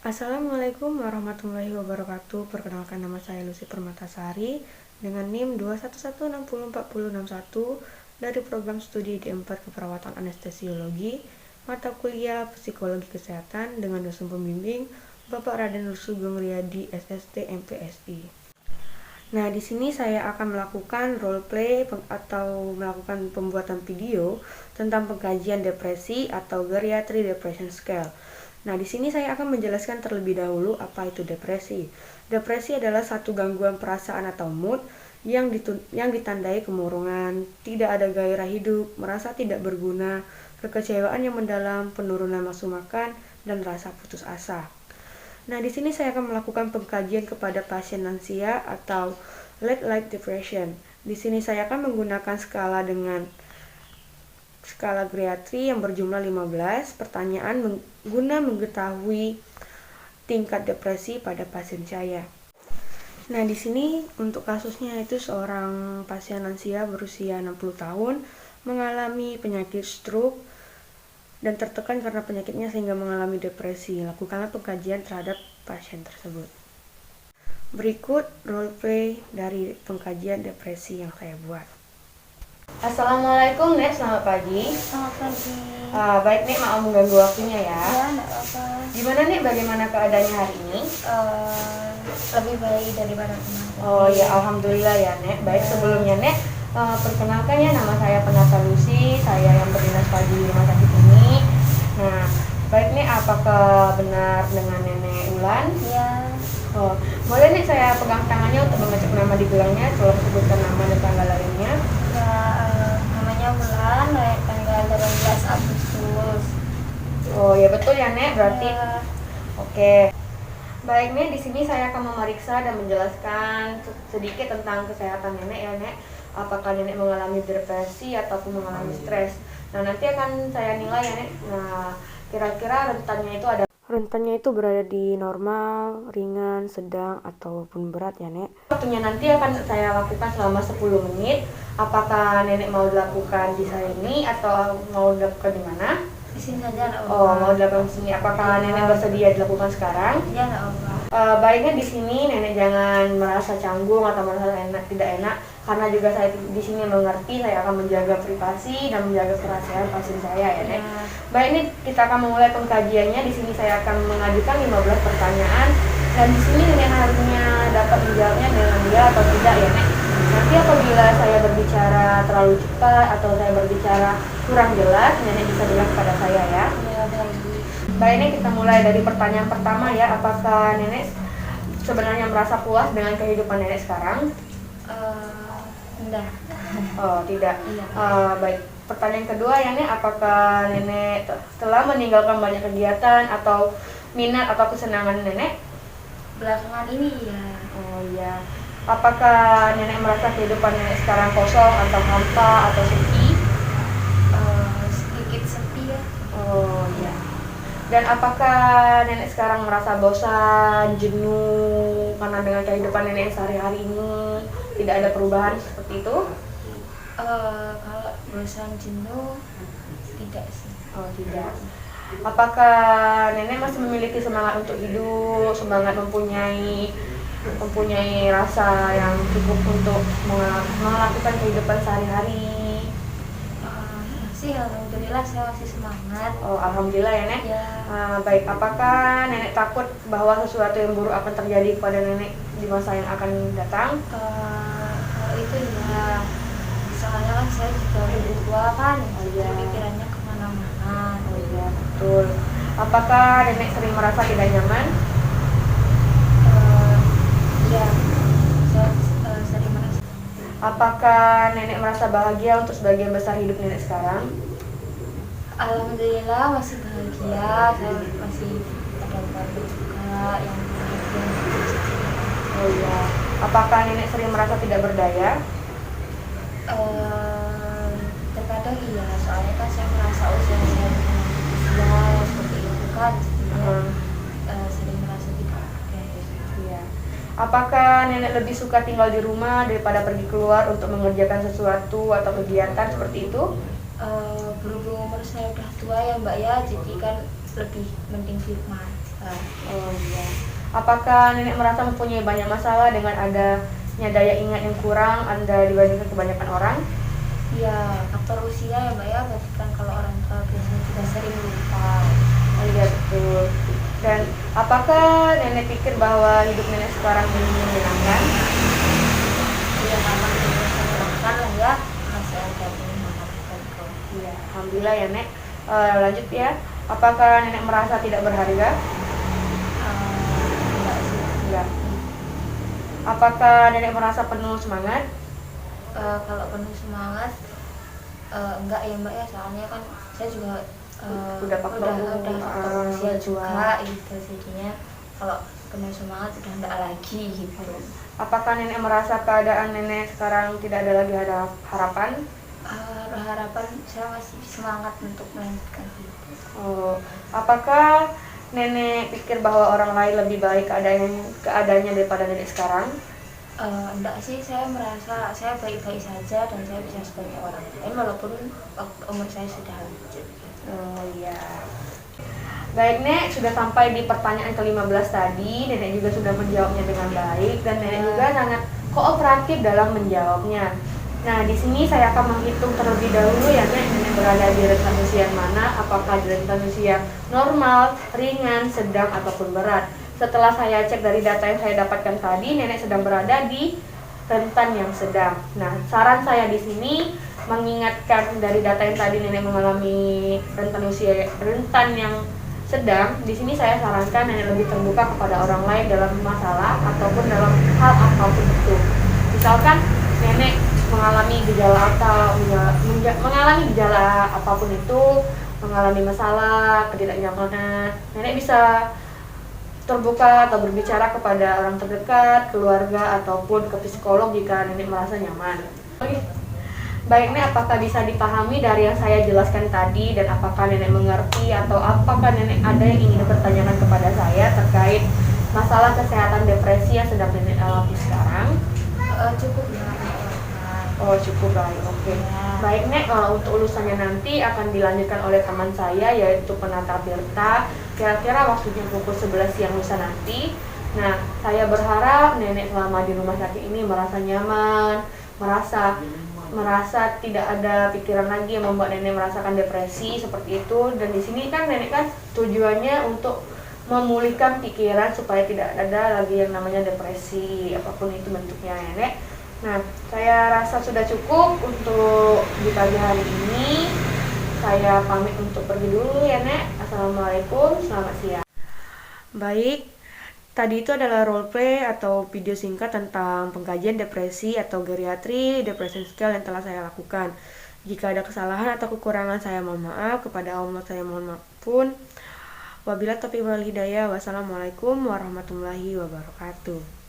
Assalamualaikum warahmatullahi wabarakatuh. Perkenalkan, nama saya Lucy Permatasari dengan NIM 211604061 dari program studi D4 Keperawatan Anestesiologi, mata kuliah Psikologi Kesehatan dengan dosen pembimbing Bapak Raden Sugeng Riyadi SST MPSI. Nah, di sini saya akan melakukan role play atau melakukan pembuatan video tentang pengkajian depresi atau Geriatry Depression Scale. Nah, di sini saya akan menjelaskan terlebih dahulu apa itu depresi. Depresi adalah satu gangguan perasaan atau mood yang ditandai kemurungan, tidak ada gairah hidup, merasa tidak berguna, kekecewaan yang mendalam, penurunan nafsu makan, dan rasa putus asa. Nah, di sini saya akan melakukan pengkajian kepada pasien lansia atau late life depression. Di sini saya akan menggunakan skala Geriatry yang berjumlah 15 pertanyaan guna mengetahui tingkat depresi pada pasien saya. Nah, di sini untuk kasusnya itu seorang pasien lansia berusia 60 tahun mengalami penyakit stroke dan tertekan karena penyakitnya sehingga mengalami depresi. Lakukanlah pengkajian terhadap pasien tersebut. Berikut role play dari pengkajian depresi yang saya buat. Assalamualaikum Nek, selamat pagi. Selamat pagi. Baik Nek, maaf mengganggu waktunya ya. Ya, enggak apa-apa. Gimana Nek, bagaimana keadaannya hari ini? Lebih baik daripada kemarin. Oh ya, alhamdulillah ya Nek. Baik, sebelumnya Nek, perkenalkan ya, nama saya Penata Lucy, saya yang berdinas pagi di rumah sakit ini. Nah, baik Nek, apakah benar dengan Nenek Ulan? Ya. Oh, boleh Nek saya pegang tangannya untuk mengecek nama di gelangnya, tolong sebutkan nama dan tanggal lahirnya. Ya, namanya Bulan, tanggal 18 Agustus. Oh ya, betul ya Nek, berarti. Ya. Oke. Baik Nek, di sini saya akan memeriksa dan menjelaskan sedikit tentang kesehatan Nenek ya Nek. Apakah Nenek mengalami depresi ataupun mengalami stres. Nah, nanti akan saya nilai ya Nek. Nah, kira-kira rentannya itu berada di normal, ringan, sedang, ataupun berat ya Nek. Waktunya nanti akan saya lakukan selama 10 menit. Apakah Nenek mau dilakukan di sini atau mau dilakukan di mana? Di sini saja enggak apa-apa. Oh, mau dilakukan di sini. Apakah Nenek bersedia dilakukan sekarang? Ya, enggak apa-apa. Baiknya di sini Nenek jangan merasa canggung atau merasa tidak enak, karena juga saya di sini mengerti saya akan menjaga privasi dan menjaga kerahasiaan pasien saya ya Nek. Ya. Baik, ini kita akan memulai pengkajiannya. Di sini saya akan mengajukan 15 pertanyaan dan di sini Nenek harusnya dapat menjawabnya dengan ya atau tidak ya Nek. Nanti apabila saya berbicara terlalu cepat atau saya berbicara kurang jelas, Nenek bisa bilang kepada saya ya. Ya, baik. Baik, ini kita mulai dari pertanyaan pertama ya. Apakah Nenek sebenarnya merasa puas dengan kehidupan Nenek sekarang? Enggak. Oh, tidak. Iya. Baik. Pertanyaan kedua ya Nek, apakah Nenek telah meninggalkan banyak kegiatan atau minat atau kesenangan Nenek? Belakangan ini ya. Oh iya. Apakah Nenek merasa kehidupan Nenek sekarang kosong atau hampa atau sepi? Sedikit sepi ya. Oh iya. Dan apakah Nenek sekarang merasa bosan, jenuh karena dengan kehidupan Nenek sehari-hari ini tidak ada perubahan seperti itu? Kalau bosan jenuh tidak sih. Oh tidak. Apakah Nenek masih memiliki semangat untuk hidup, semangat mempunyai rasa yang cukup untuk melakukan kehidupan sehari-hari? Masih, alhamdulillah saya masih semangat. Oh, alhamdulillah ya Nek. Ya. Baik, apakah Nenek takut bahwa sesuatu yang buruk akan terjadi kepada Nenek di masa yang akan datang? Kalau itu ya, soalnya kan saya juga udah tua kan, Iya. pikirannya kemana-mana. Oh iya, betul. Apakah Nenek sering merasa tidak nyaman? Ya, saya sering merasa. Apakah Nenek merasa bahagia untuk sebagian besar hidup Nenek sekarang? Alhamdulillah masih bahagia, saya masih ada keluarga juga yang bahagia. Oh iya. Apakah Nenek sering merasa tidak berdaya? Terkadang iya, soalnya kan saya merasa usia saya seperti itu kan, jadinya sering merasa tidak berdaya. Iya. Apakah Nenek lebih suka tinggal di rumah daripada pergi keluar untuk mengerjakan sesuatu atau kegiatan seperti itu? Berhubung umur saya udah tua ya Mbak ya, jadi kan lebih mending di rumah. Oh iya. Apakah nenek merasa mempunyai banyak masalah dengan adanya daya ingat yang kurang Anda dibandingkan kebanyakan orang? Ya, faktor usia ya Mbak ya, berarti kan kalau orang tua biasanya juga sering lupa. Oh iya betul. Dan apakah nenek pikir bahwa hidup nenek sekarang ini menyenangkan? Ya memang menyenangkan lah ya, masih ada penyemangat gitu. Iya, alhamdulillah ya Nek. Lanjut ya. Apakah nenek merasa tidak berharga? Enggak sih. Enggak. Apakah nenek merasa penuh semangat? Kalau penuh semangat enggak ya Mbak ya, soalnya kan saya juga Udah faktor faktor usia tua. juga gitu, jadinya kalau penuh semangat udah enggak lagi gitu. Apakah nenek merasa keadaan nenek sekarang tidak ada lagi harapan? Harapan saya masih semangat untuk melanjutkan hidup. Oh, apakah nenek pikir bahwa orang lain lebih baik keadaannya daripada nenek sekarang? Enggak sih, saya merasa saya baik-baik saja dan saya bisa sebagai orang lain walaupun umur saya sudah lanjut. Oh iya. Baik Nek, sudah sampai di pertanyaan ke-15 tadi. Nenek juga sudah menjawabnya dengan baik dan nenek juga sangat kooperatif dalam menjawabnya. Nah, di sini saya akan menghitung terlebih dahulu ya Nek, nenek berada di rentan usia yang mana, apakah di rentan usia normal, ringan, sedang, ataupun berat. Setelah saya cek dari data yang saya dapatkan tadi, nenek sedang berada di rentan yang sedang. Nah, saran saya di sini mengingatkan dari data yang tadi nenek mengalami rentan yang sedang. Di sini saya sarankan nenek lebih terbuka kepada orang lain dalam masalah ataupun dalam hal apapun itu. Misalkan nenek mengalami gejala apapun itu, mengalami masalah, ketidaknyamanan, nenek bisa terbuka atau berbicara kepada orang terdekat, keluarga, ataupun ke psikolog jika nenek merasa nyaman. Baik Nek, apakah bisa dipahami dari yang saya jelaskan tadi dan apakah nenek mengerti atau apakah nenek ada yang ingin dipertanyakan kepada saya terkait masalah kesehatan depresi yang sedang nenek alami sekarang? Cukup ya. Oh cukup baik, oke. Baik Nek, untuk ulusannya nanti akan dilanjutkan oleh teman saya yaitu penata Berta. Kira-kira waktunya pukul 11 siang lusa nanti. Nah, saya berharap nenek selama di rumah sakit ini merasa nyaman, merasa tidak ada pikiran lagi yang membuat nenek merasakan depresi seperti itu. Dan di sini kan nenek kan tujuannya untuk memulihkan pikiran supaya tidak ada lagi yang namanya depresi apapun itu bentuknya nenek. Nah, saya rasa sudah cukup untuk di pagi hari ini. Saya pamit untuk pergi dulu ya Nek. Assalamualaikum, selamat siang. Baik, tadi itu adalah roleplay atau video singkat tentang pengkajian depresi atau geriatri depression scale yang telah saya lakukan. Jika ada kesalahan atau kekurangan saya mohon maaf, kepada Allah saya mohon maaf pun. Wabillahi taufiq wal hidayah. Wassalamualaikum warahmatullahi wabarakatuh.